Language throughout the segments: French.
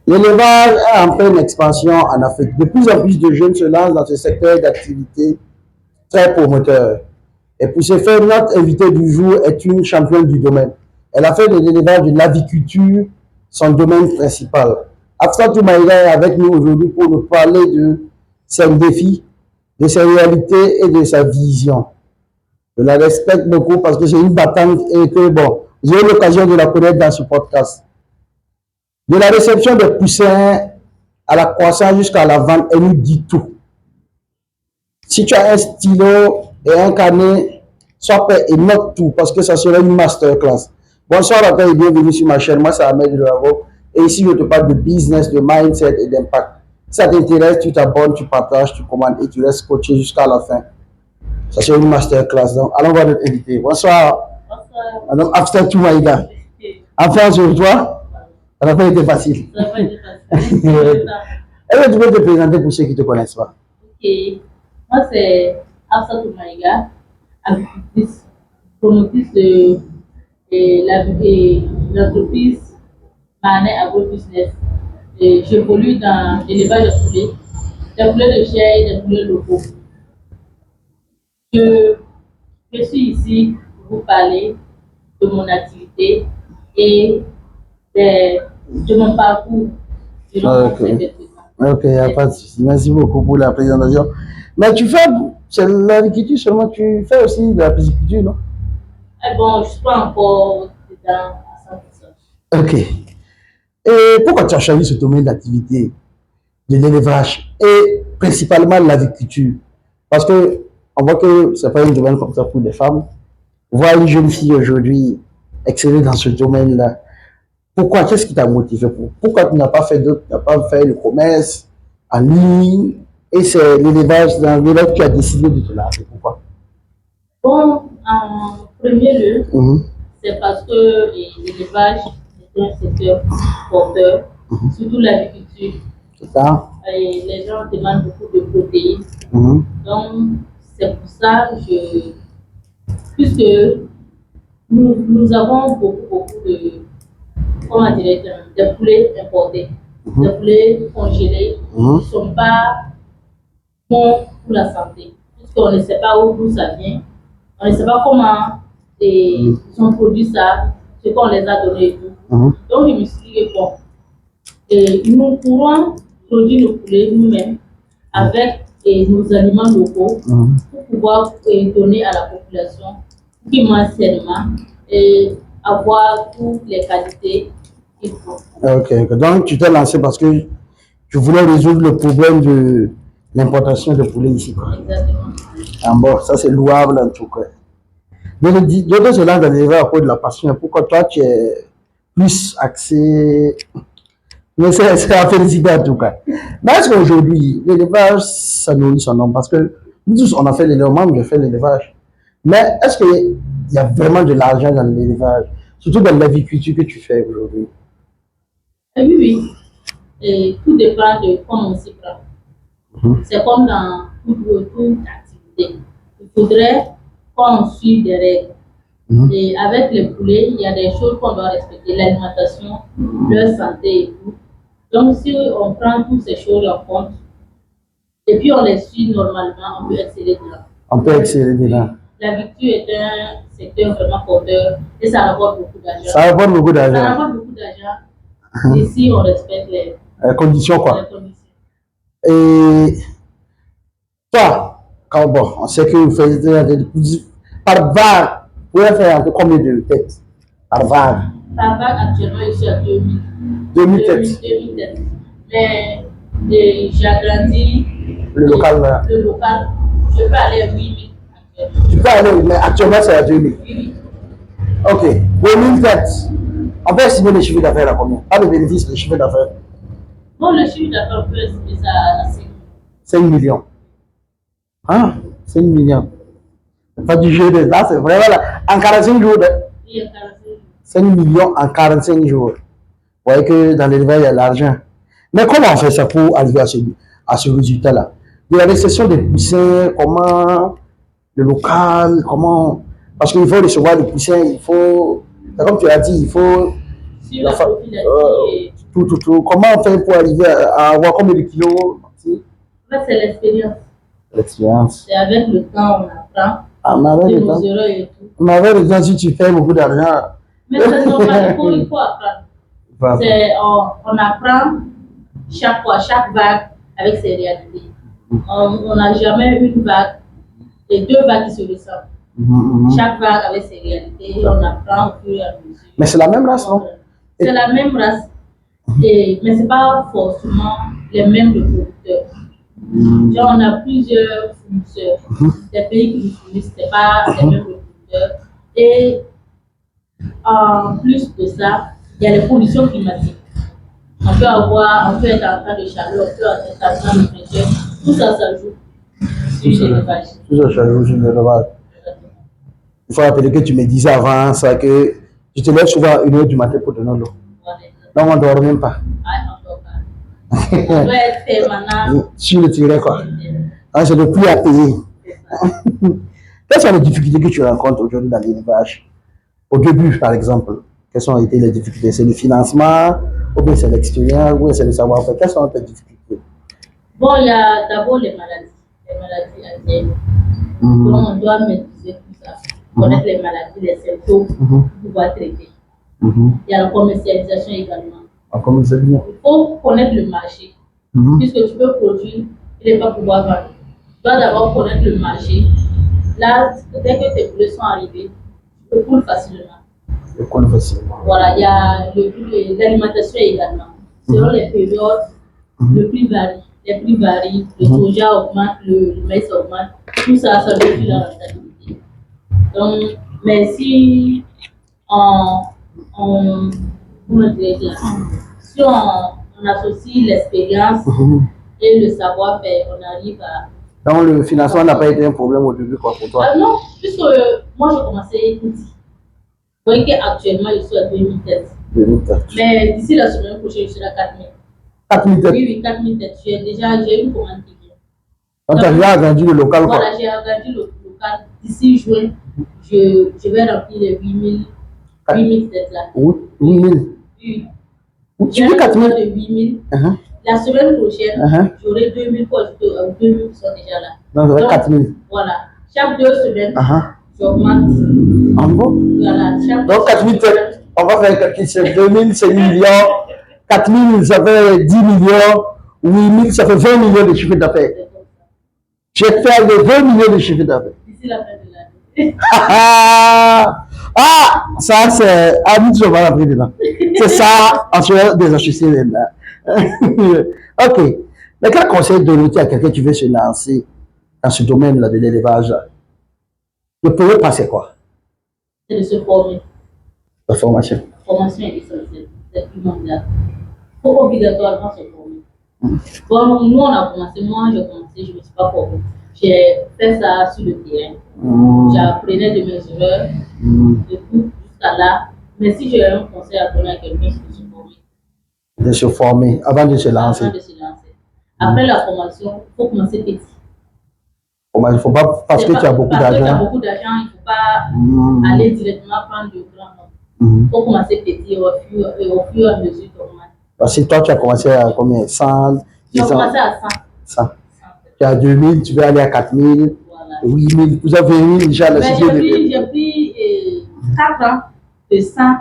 L'élevage est en pleine expansion en Afrique. De plus en plus de jeunes se lancent dans ce secteur d'activité très promoteur. Et pour ce faire, notre invité du jour est une championne du domaine. Elle a fait de l'élevage de l'aviculture son domaine principal. Afsatou Maïga est avec nous aujourd'hui pour nous parler de ses défis, de ses réalités et de sa vision. Je la respecte beaucoup parce que c'est une battante et que, bon, j'ai eu l'occasion de la connaître dans ce podcast. De la réception des poussins à la croissance jusqu'à la vente, elle nous dit tout. Si tu as un stylo et un carnet, sois prêt et note tout parce que ça serait une masterclass. Bonsoir à toi et bienvenue sur ma chaîne. Moi, c'est Ahmed Lavo. Et ici, je te parle de business, de mindset et d'impact. Si ça t'intéresse, tu t'abonnes, tu partages, tu commandes et tu restes coaché jusqu'à la fin. Ça serait une masterclass. Donc, allons voir notre invité. Bonsoir. Bonsoir. Madame Afsat Toumaïga. Enfin, sur toi, ça n'a pas été facile. Ça n'a pas été facile. Est-ce que tu peux te présenter pour ceux qui ne te connaissent pas? Ok. Moi, c'est Afsatou Maïga, agricultrice, promotrice de l'entreprise Manet Agro-Business. J'évolue dans l'élevage de poulets, des poulets de chair et des poulets locaux. Je suis ici pour vous parler de mon activité et de mon parcours. Ok, il n'y a pas de souci. Merci beaucoup pour la présentation. Mais tu fais, c'est l'agriculture seulement, tu fais aussi de la pisciculture, non? Bon, je ne suis pas encore dedans à 100%. Ok. Et pourquoi tu as choisi ce domaine d'activité de l'élevage et principalement l'agriculture? Parce que on voit que ce n'est pas un domaine comme ça pour les femmes. Voir une jeune fille aujourd'hui exceller dans ce domaine-là, pourquoi? Qu'est-ce qui t'a motivé? Pourquoi tu n'as pas fait d'autres, tu n'as pas fait le commerce en ligne et c'est l'élevage dans lequel tu as décidé de te lancer? Pourquoi? Bon, en premier lieu, c'est parce que l'élevage est un secteur porteur, surtout l'agriculture. C'est ça. Et les gens demandent beaucoup de protéines. Donc, c'est pour ça que puisque nous avons beaucoup de, comment dirais des poulets importés, des poulets congelés qui ne sont pas bons pour la santé, puisqu'on ne sait pas d'où ça vient, on ne sait pas comment ils ont produit ça, ce qu'on les a donnés et tout. Donc, je me suis dit, bon, nous pourrons produire nos poulets nous-mêmes avec nos aliments locaux pour pouvoir donner à la population qui mange sainement et avoir toutes les qualités qu'il faut. Ok, donc tu t'es lancé parce que tu voulais résoudre le problème de l'importation de poulet ici. Quoi. Exactement. Ah bon, ça c'est louable en tout cas. D'autres se lancent dans l'élevage à cause de la passion. Pourquoi toi tu es plus axé? Mais c'est à féliciter en tout cas. Mais est-ce qu'aujourd'hui, l'élevage, ça nourrit son homme? Parce que nous tous, on a fait l'élevage, moi j'ai fait l'élevage. Mais est-ce qu'il y a vraiment de l'argent dans l'élevage? Surtout dans l'agriculture que tu fais aujourd'hui? Oui, oui. Et tout dépend de comment on s'y prend. C'est comme dans toute activité. Il faudrait qu'on suive des règles. Et avec les poulets, il y a des choses qu'on doit respecter, l'alimentation, leur santé et tout. Donc, si on prend toutes ces choses en compte, et puis on les suit normalement, on peut exceller dedans. On peut exceller dedans. L'agriculture est un secteur vraiment porteur et ça rapporte beaucoup d'argent. Ça rapporte beaucoup d'argent. Ça rapporte beaucoup d'argent. Et si on respecte les conditions, quoi. Les conditions. Et toi, quand bon, on sait que vous faites par vague, vous pouvez faire un peu combien de têtes par vague? Par vague, actuellement, je suis à 2000. 2000 têtes. 2000 têtes. Mais j'ai agrandi le local. Le local, je peux aller à 8000. Tu peux aller, mais actuellement c'est à 2000. Oui. Ok, 2000 têtes. On peut estimer le chiffre d'affaires à combien? Pas le bénéfice, le chiffre d'affaires. Bon, le chiffre d'affaires, on peut estimer ça à 5 millions. 5 millions. Ah, 5 millions. Pas du jeu de là, c'est vraiment là. En 45 jours. Oui, en 45 jours. 5 millions en 45 jours. Vous voyez que dans l'élevage, il y a l'argent. Mais comment on fait ça pour arriver à ce résultat-là? De la réception des poussins, comment le local, comment. Parce qu'il faut recevoir les poussins, il faut. Comme tu as dit, il faut Sur le profil et... tout. Comment on fait pour arriver à avoir combien de kilos? En fait, c'est l'expérience. L'expérience. C'est avec le temps, on apprend. Avec nos erreurs et tout. Mais avec le temps, si tu fais beaucoup d'argent. Mais c'est normal, il faut apprendre. On apprend chaque fois, chaque vague avec ses réalités. On n'a jamais une vague et deux vagues qui se ressemblent. Chaque vague avec ses réalités, on apprend au fur et à mesure. Mais c'est la même race, non? C'est la même race, mais ce n'est pas forcément les mêmes producteurs. Genre, on a plusieurs fournisseurs. Des pays qui nous fournissent, ce n'est pas les mêmes producteurs. Et en plus de ça, il y a les conditions climatiques. On peut être en train de chaleur, on peut être en train de fraîcheur. Tout ça, ça joue sur l'élevage. Tout ça, ça joue sur l'élevage. Il faut rappeler que tu me disais avant ça que tu te lèves souvent à 1h du matin pour donner l'eau. Donc on ne dort même pas. On ne dort pas. On doit être permanent. Sur le tiré, quoi. C'est le prix à payer. Quelles sont les difficultés que tu rencontres aujourd'hui dans l'élevage? Au début, par exemple, quelles ont été les difficultés? C'est le financement, ou bien c'est l'expérience, ou bien c'est le savoir-faire? Quelles sont tes difficultés? Bon, il y a d'abord les maladies anciennes. Donc, on doit maîtriser tout ça, connaître les maladies, les symptômes, pour pouvoir traiter. Il y a la commercialisation également. Il faut connaître le marché, puisque tu peux produire et ne pas pouvoir vendre. Tu dois d'abord connaître le marché. Là, dès que tes poules sont arrivés, tu peux couler facilement. Voilà, il y a l'alimentation également. Selon les périodes, le prix varie. Les prix varient, le soja augmente, le maïs augmente. Tout ça, ça réduit la rentabilité. Donc, mais si si on associe l'expérience et le savoir-faire, on arrive à... Donc le financement n'a pas été un problème au début quoi, pour toi? Non, puisque moi j'ai commencé petit. Vous voyez qu'actuellement je suis à 2000 têtes. Mais d'ici la semaine prochaine, je serai à 4000. 4000 têtes? Oui, 4000 têtes. J'ai une commande qui vient. Donc tu as déjà agrandi le local quoi? Voilà, j'ai agrandi le local. D'ici juin, je vais remplir les 8000 têtes là. 8000? Oui. Tu veux 4000 de 8000. La semaine prochaine, j'aurai 2000 pour ajouter 2000 qui sont déjà là. Donc, 4000. Voilà. Chaque 2 semaines, j'augmente. En bon? Voilà. Donc, 4000 têtes, on va faire un calcul. C'est 2000, c'est 1 million. 4000, ça fait 10 millions. 8000, ça fait 20 millions de chiffre d'affaires. Je vais faire de 20 millions de chiffre d'affaires. D'ici la fin de l'année. Ça c'est... Ah, nous, je vais la pris dedans. C'est ça, en soi, des HEC là. Ok. Mais quel conseil donner à quelqu'un qui veut se lancer dans ce domaine-là de l'élevage? Le premier pas, c'est quoi? C'est de se former. La formation. La formation est essentielle. C'est primordial. Il faut obligatoirement se former. Bon, nous, on a commencé. Moi, j'ai commencé, je ne me suis pas formée. J'ai fait ça sur le terrain. J'apprenais de mes erreurs, de tout jusqu'à là. Mais si j'ai un conseil à donner à quelqu'un, c'est de se former. De se former avant de se lancer. Avant de se lancer. Après la formation, il faut commencer petit. Il ne faut pas, parce que tu as beaucoup d'argent. Parce que tu as beaucoup d'argent, il ne faut pas aller directement prendre de grands nombres. Il faut commencer petit et au fur et à mesure d'augmenter. Parce que toi, tu as commencé à combien? 100? J'ai commencé à 100. 100. Tu as 2000, tu veux aller à 4000, voilà. 8000, vous avez 2000 déjà la société. J'ai pris 4 ans de 100 à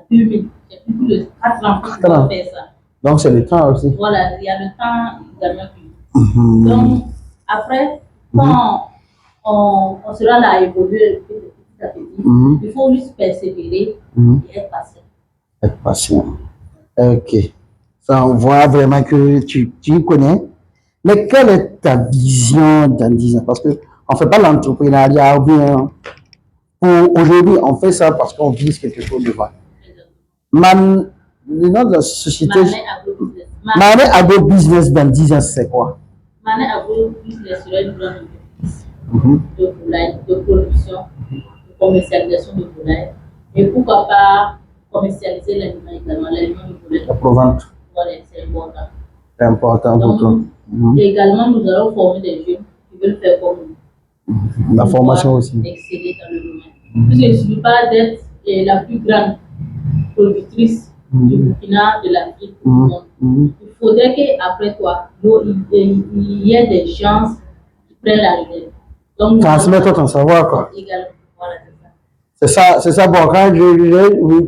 2000. J'ai pris plus de 4 ans pour pouvoir faire ça. Donc c'est le temps aussi. Voilà, il y a le temps également. Donc après, quand on sera là à évoluer petit à petit, il faut juste persévérer et être patient. Être patient. Ok. Ça, on voit vraiment que tu connais. Mais quelle est ta vision dans 10 ans? Parce qu'on ne fait pas l'entrepreneuriat, ou bien pour aujourd'hui, on fait ça parce qu'on vise quelque chose devant. Le nom de la société. Mané Agro Business dans 10 ans, c'est quoi? Mané Agro Business serait une grande entreprise de volailles, de production, de commercialisation de volailles. Et pourquoi pas commercialiser l'aliment également, l'aliment de volaille. La provente. Voilà, c'est important. C'est important pour toi. Également, nous allons former des jeunes qui veulent faire comme nous. La formation aussi. Exceller dans le domaine. Puisqu'il ne suffit pas d'être la plus grande productrice du Burkina, de l'Afrique, du monde. Il faudrait qu'après toi, il y ait des gens qui prennent la relève. Donc, transmettre ton savoir, quoi. Également, voilà, c'est ça. Bon, quand je oui,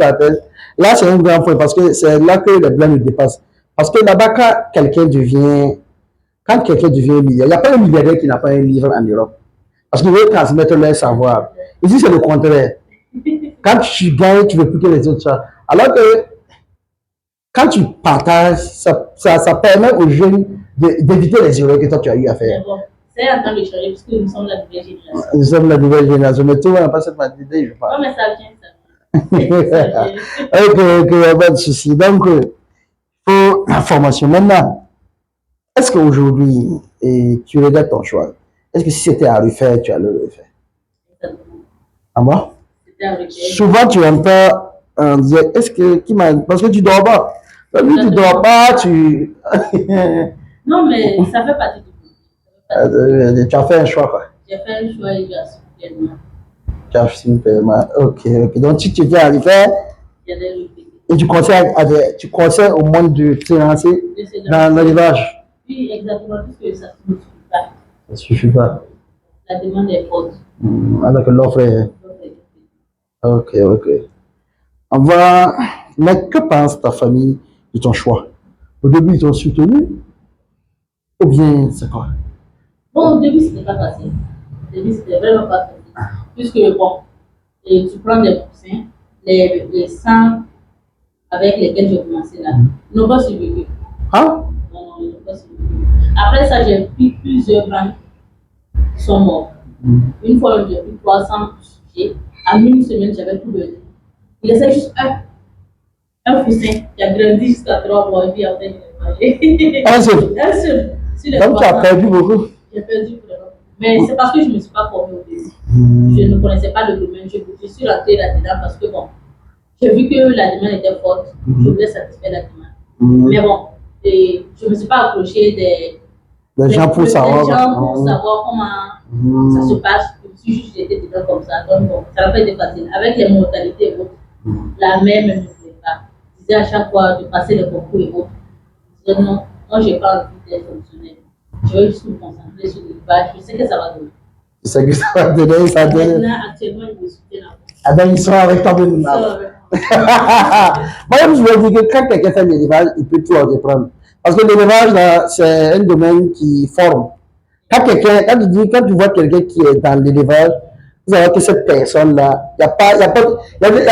là, c'est un grand point parce que c'est là que les blancs nous dépassent. Parce que là-bas, quand quelqu'un devient milliardaire, il n'y a pas un milliardaire qui n'a pas un livre en Europe. Parce qu'ils veulent transmettre leur savoir. Ici, c'est le contraire. Quand tu gagnes, tu ne veux plus que les autres soient. Alors que quand tu partages, ça permet aux jeunes d'éviter les erreurs que toi tu as eu à faire. Bon, c'est en train de changer parce que nous sommes la nouvelle génération. Nous sommes la nouvelle génération, mais tout le monde n'a pas cette mentalité, je pense. Non, mais ça vient, ça vient. Ok, il n'y a pas de souci. Donc, pour la formation, maintenant, est-ce qu'aujourd'hui, tu regrettes ton choix? Est-ce que si c'était à refaire, tu allais le refaire? À moi? Souvent, tu entends dire, est-ce que, parce que tu dors pas. Donc, tu dors pas, tu... Non, mais ça fait partie du tu as fait un choix, quoi. J'ai fait un choix et j'ai assumé pleinement. Tu as assumé pleinement. Ok. Donc, si tu étais à refaire, et tu conseilles au monde de se lancer dans l'élevage? Oui, exactement, puisque ça ne suffit pas. Ça ne suffit pas. La demande est forte. Alors que l'offre est... Ok. Mais que pense ta famille de ton choix? Au début, ils t'ont soutenu? Ou bien c'est quoi? Bon, au début, c'était pas facile. Au début, c'était vraiment pas facile. Puisque, bon, et tu prends des poussins, les sangs avec lesquels j'ai commencé là, ils n'ont pas survécu. Hein? Non, ils n'ont pas survécu. Après ça, j'ai pris plusieurs banques qui sont morts. Une fois, j'ai pris 300 sujets. En une semaine, j'avais tout donné. Il laissait juste un poussin qui a grandi jusqu'à 3 mois et puis après, je l'ai mangé. Un seul? Un seul. Donc, tu as perdu beaucoup? J'ai perdu vraiment. Mais c'est parce que je ne me suis pas formée au début. Je ne connaissais pas le domaine. Je suis rentrée là-dedans parce que, bon, j'ai vu que la demande était forte. Je voulais satisfaire la demande. Mais bon, je ne me suis pas approchée des gens pour savoir comment ça se passe. Je me suis juste jetée dedans comme ça. Donc, bon, ça n'a pas été facile. Avec les mortalités et autres, la mère ne me voulait pas. Je disais à chaque fois de passer les concours et autres. Je disais non, moi, je n'ai pas envie d'être fonctionnaire. Je vais juste me concentrer sur l'élevage. Je sais que ça va donner. Je sais que ça va donner, ça donne. Maintenant, actuellement, ils me soutiennent. Ah ben, ils sont avec toi même. Moi-même, je veux dire que quand quelqu'un fait l'élevage, il peut tout entreprendre. Parce que l'élevage, c'est un domaine qui forme. Quand tu vois quelqu'un qui est dans l'élevage, vous savez que cette personne-là, il n'y a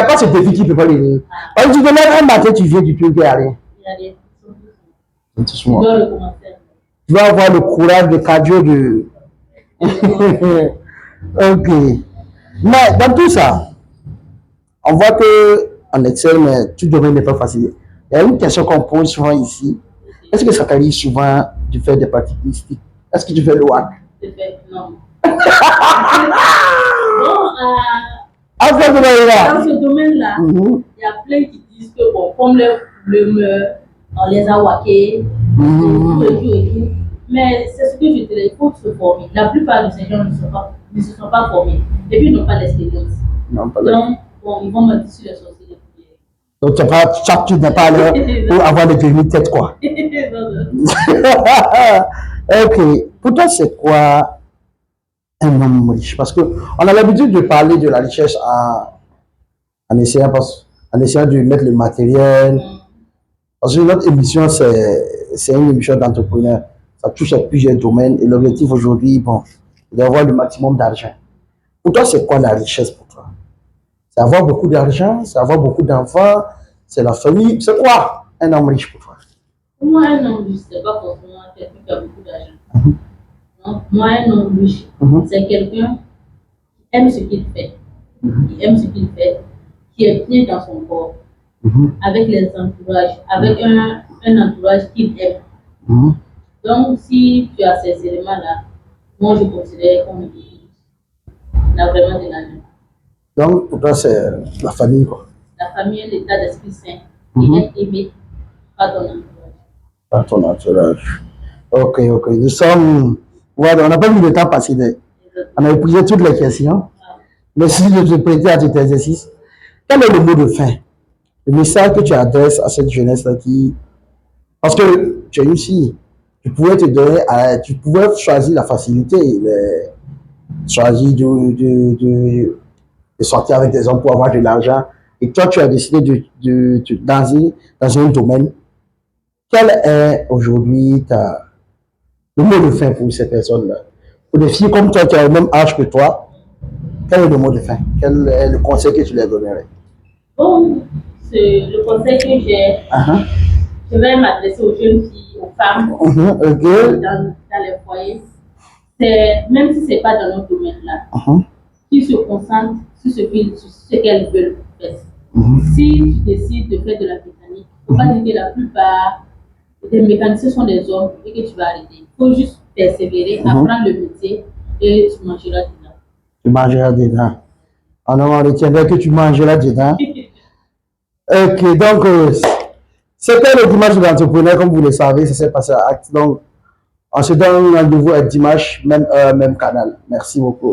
pas ce défi qui ne peut pas l'aider. Parce que tu te lèves un matin, tu viens du tout, il n'y a rien. Tu dois avoir le courage de cardio de... Ok. Mais dans tout ça, on voit que en Excel, mais tout domaine n'est pas facile. Il y a une question qu'on pose souvent ici. Est-ce que ça t'arrive souvent de faire des pratiques mystiques? Est-ce que tu fais le WAC? Non. Dans ce domaine-là, il y a plein qui disent que, bon, comme le meurtre, on les a waqués, et tout. Mais c'est ce que je dirais, il faut se former. La plupart de ces gens ne se sont pas formés. Et puis, ils n'ont pas l'expérience. Donc, bon, ils vont mentir sur les sorciers. Donc, tu n'es pas là pour avoir des permis de tête, quoi. Ok. Pour toi, c'est quoi un homme riche? Parce qu'on a l'habitude de parler de la richesse en essayant de mettre le matériel. Parce que notre émission, c'est une émission d'entrepreneur. Ça touche à plusieurs domaines. Et l'objectif aujourd'hui, bon, c'est d'avoir le maximum d'argent. Pour toi, c'est quoi la richesse pour toi? C'est avoir beaucoup d'argent, c'est avoir beaucoup d'enfants, c'est la famille. C'est quoi un homme riche pour toi? Pour moi, un homme riche, c'est pas forcément quelqu'un qui a beaucoup d'argent. Non, moi, un homme riche, c'est quelqu'un qui aime ce qu'il fait. Qui aime ce qu'il fait, qui est bien dans son corps, avec les entourages, avec un entourage qu'il aime. Donc, si tu as ces éléments-là, moi, je considère comme une riche. Il a vraiment de l'argent. Donc, pour toi, c'est la famille, quoi. La famille est l'état d'esprit sain. Et être aimé par ton entourage. Par ton entourage. Ok. Nous sommes... Voilà, on n'a pas vu le temps passer. On a épuisé toutes les questions. Merci de te prêter à cet exercice. Quel est le mot de fin le message que tu adresses à cette jeunesse-là qui... Parce que tu es une fille, tu pouvais te donner, tu pouvais choisir la facilité, choisir de sortir avec des hommes pour avoir de l'argent. Et toi, tu as décidé dans un domaine. Quel est aujourd'hui le mot de fin pour ces personnes-là? Pour des filles comme toi qui ont le même âge que toi, quel est le mot de fin? Quel est le conseil que tu leur donnerais? Bon, le conseil que j'ai, je vais m'adresser aux jeunes filles, aux femmes dans les foyers. C'est, même si ce n'est pas dans notre domaine-là, qui se concentrent sur ce qu'elles veulent faire. Si tu décides de faire de la mécanique, il ne faut pas dire que la plupart des mécaniciens sont des hommes et que tu vas arrêter. Il faut juste persévérer, apprendre le métier et tu mangeras dedans. Tu mangeras dedans. On retiendrait que tu mangeras dedans. Ok, donc c'était le dimanche de l'entrepreneur, comme vous le savez, ça s'est passé à Acte. Donc, on se donne rendez-vous à dimanche, même heure, même canal. Merci beaucoup.